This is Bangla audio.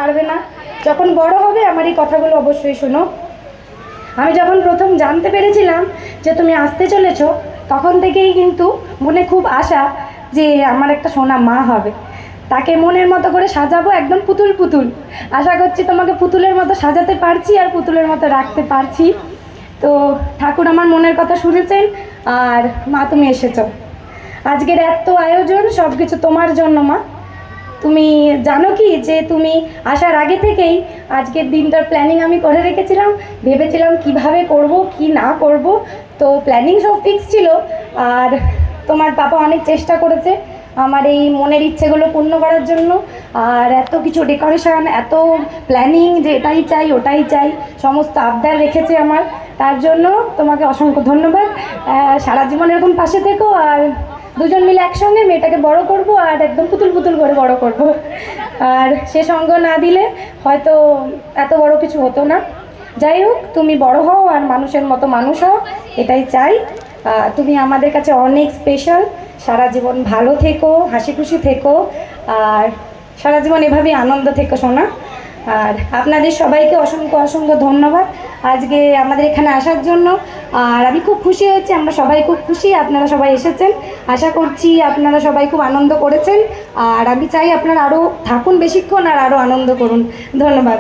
পারবে না, যখন বড় হবে আমার এই কথাগুলো অবশ্যই শোনো। আমি যখন প্রথম জানতে পেরেছিলাম যে তুমি আসতে চলেছো, তখন থেকেই কিন্তু মনে খুব আশা যে আমার একটা সোনা মা হবে, তাকে মনের মতো করে সাজাবো, একদম পুতুল পুতুল। আশা করছি তোমাকে পুতুলের মতো সাজাতে পারছি আর পুতুলের মতো রাখতে পারছি। তো ঠাকুর আমার মনের কথা শুনেছেন, আর মা তুমি এসেছো। আজকের এত আয়োজন সব কিছু তোমার জন্য মা। তুমি জানো কি যে তুমি আসার আগে থেকেই আজকের দিনটার প্ল্যানিং আমি করে রেখেছিলাম, ভেবেছিলাম কিভাবে করব কি না করব। তো প্ল্যানিং সব ফিক্স ছিল, আর তোমার পাপা অনেক চেষ্টা করেছে আমার এই মনের ইচ্ছেগুলো পূর্ণ করার জন্য। আর এত কিছু ডেকোরেশন, এত প্ল্যানিং যে এটাই চাই ওটাই চাই, সমস্ত আবদার রেখেছে আমার। তার জন্য তোমাকে অসংখ্য ধন্যবাদ। সারা জীবন এরকম পাশে থেকো, আর দুজন মিলে একসঙ্গে মেয়েটাকে বড় করব, আর একদম পুতুল পুতুল করে বড় করব। আর সে সঙ্গ না দিলে হয়তো এত বড় কিছু হতো না। যাই হোক, তুমি বড় হও আর মানুষের মতো মানুষ হও, এটাই চাই। তুমি আমাদের কাছে অনেক স্পেশাল। সারা জীবন ভালো থেকো, হাসি খুশি থেকো, আর সারা জীবন এভাবেই আনন্দ থেকো সোনা। আর আপনাদের সবাইকে অসংখ্য অসংখ্য ধন্যবাদ আজকে আমাদের এখানে আসার জন্য। আর আমি খুব খুশি হয়েছি, আমরা সবাই খুব খুশি আপনারা সবাই এসেছেন। আশা করছি আপনারা সবাই খুব আনন্দ করেছেন, আর আমি চাই আপনারা আরও থাকুন বেশিক্ষণ আর আরও আনন্দ করুন। ধন্যবাদ।